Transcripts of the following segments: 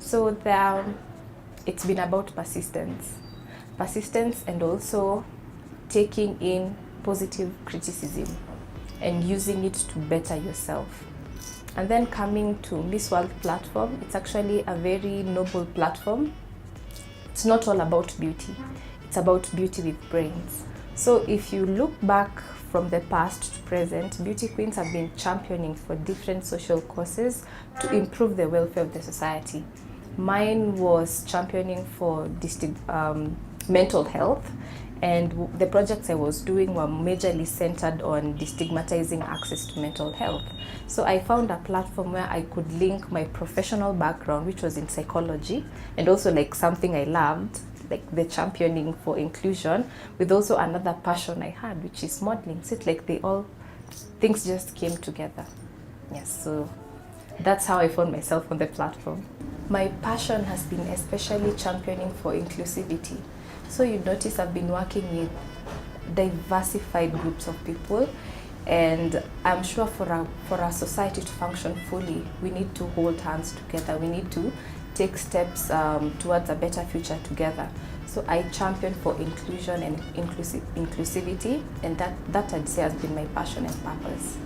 So it's been about persistence, and also taking in positive criticism and using it to better yourself. And then coming to Miss World platform, it's actually a very noble platform. It's not all about beauty, it's about beauty with brains. So if you look back from the past to present, beauty queens have been championing for different social causes to improve the welfare of the society. Mine was championing for mental health, and the projects I was doing were majorly centered on destigmatizing access to mental health. So I found a platform where I could link my professional background, which was in psychology, and also like something I loved, like the championing for inclusion, with also another passion I had, which is modeling. So it's like things just came together. Yes, so that's how I found myself on the platform. My passion has been especially championing for inclusivity. So you notice I've been working with diversified groups of people, and I'm sure for our society to function fully, we need to hold hands together. We need to take steps towards a better future together. So I champion for inclusion and inclusivity, and that I'd say has been my passion and purpose.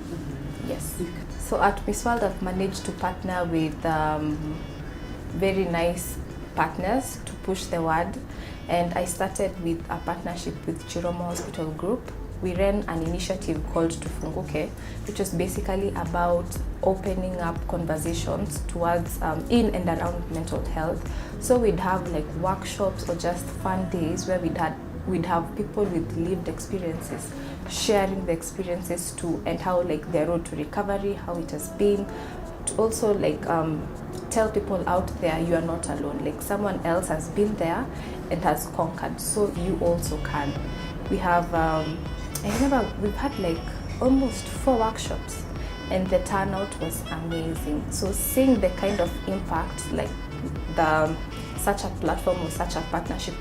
Yes. So at Miss World, I've managed to partner with very nice partners to push the word, and I started with a partnership with Chiromo Hospital Group. We ran an initiative called Tufunguke, which was basically about opening up conversations towards in and around mental health. So we'd have like workshops or just fun days where we'd have people with lived experiences sharing the experiences too, and how like their road to recovery, how it has been, to also like tell people out there you are not alone. Like someone else has been there and has conquered, so you also can. We have I remember we've had like almost 4 workshops, and the turnout was amazing. So seeing the kind of impact like such a platform or such a partnership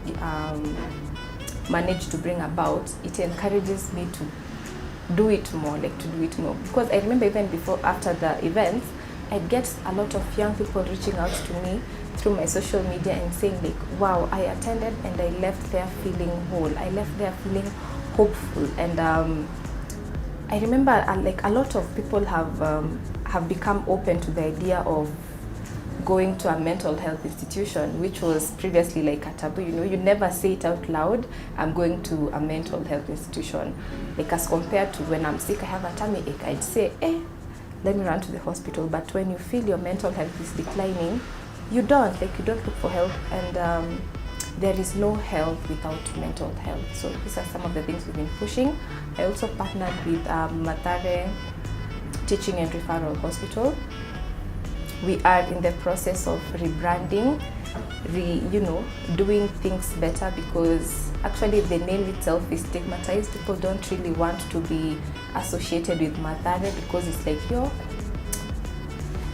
managed to bring about, it encourages me to do it more, because I remember even after the events, I'd get a lot of young people reaching out to me through my social media and saying like, wow, I attended and I left there feeling whole, I left there feeling hopeful. And I remember like a lot of people have become open to the idea of going to a mental health institution, which was previously like a taboo. You know, you never say it out loud, I'm going to a mental health institution. Like as compared to when I'm sick, I have a tummy ache, I'd say, let me run to the hospital. But when you feel your mental health is declining, you don't look for help, and there is no health without mental health. So these are some of the things we've been pushing. I also partnered with Mathare Teaching and Referral Hospital. We are in the process of rebranding, doing things better, because actually the name itself is stigmatized. People don't really want to be associated with Mathare because it's like, yo.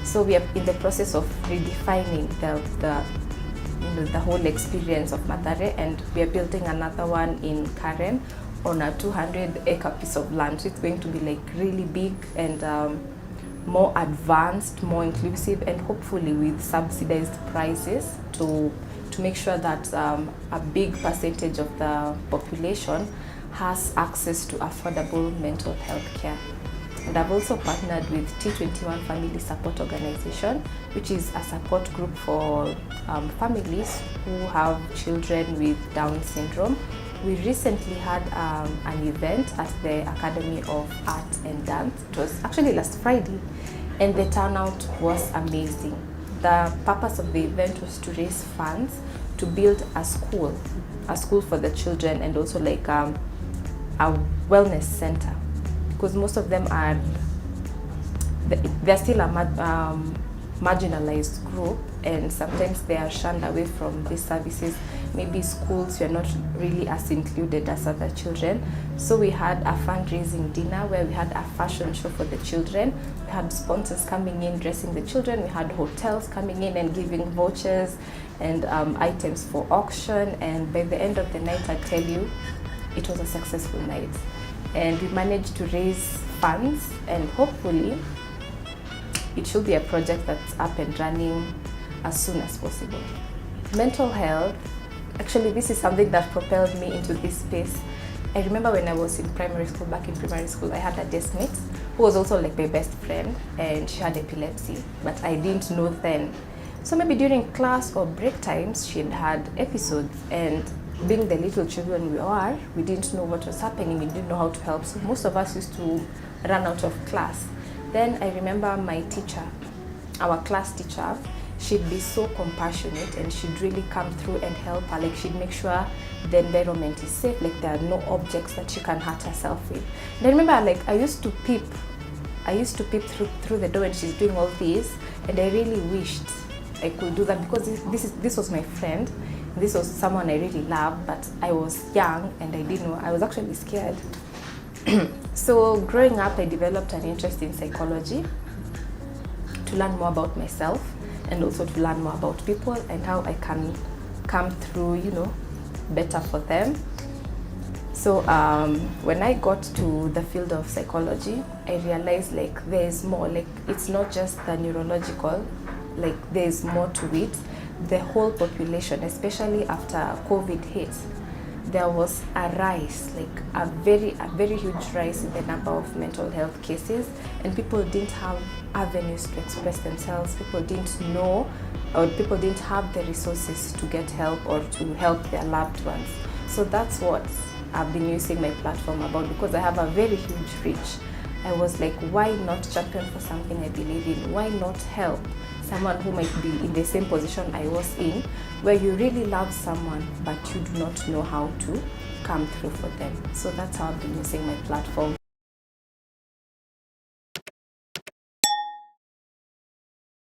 So we are in the process of redefining the whole experience of Mathare, and we are building another one in Karen on a 200-acre piece of land. So it's going to be like really big and more advanced, more inclusive, and hopefully with subsidized prices to make sure that a big percentage of the population has access to affordable mental health care. And I've also partnered with T21 Family Support Organization, which is a support group for families who have children with Down syndrome. We recently had an event at the Academy of Art and Dance. It was actually last Friday, and the turnout was amazing. The purpose of the event was to raise funds to build a school for the children, and also like a wellness center, because most of them they're still a marginalized group, and sometimes they are shunned away from these services. Maybe schools, you're not really as included as other children. So we had a fundraising dinner where we had a fashion show for the children. We had sponsors coming in, dressing the children. We had hotels coming in and giving vouchers and items for auction. And by the end of the night, I tell you, it was a successful night. And we managed to raise funds, and hopefully it should be a project that's up and running as soon as possible. Mental health, actually this is something that propelled me into this space. I remember when I was in primary school, back in primary school, I had a deskmate who was also like my best friend, and she had epilepsy, but I didn't know then. So maybe during class or break times, she'd had episodes, and being the little children we are, we didn't know what was happening, we didn't know how to help. So most of us used to run out of class. Then I remember my teacher, our class teacher, she'd be so compassionate and she'd really come through and help her. Like, she'd make sure the environment is safe, like there are no objects that she can hurt herself with. And I remember, like, I used to peep through the door when she's doing all this, and I really wished I could do that, because this was my friend. This was someone I really loved, but I was young and I didn't know. I was actually scared. So growing up, I developed an interest in psychology to learn more about myself, and also to learn more about people and how I can come through, better for them. So when I got to the field of psychology, I realized like there's more, like it's not just the neurological, like there's more to it. The whole population, especially after COVID hit, there was a rise, like a very huge rise in the number of mental health cases, and people didn't have avenues to express themselves. People didn't know, or people didn't have the resources to get help or to help their loved ones. So that's what I've been using my platform about, because I have a very huge reach. I was like, why not champion for something I believe in? Why not help someone who might be in the same position I was in, where you really love someone but you do not know how to come through for them? So that's how I've been using my platform.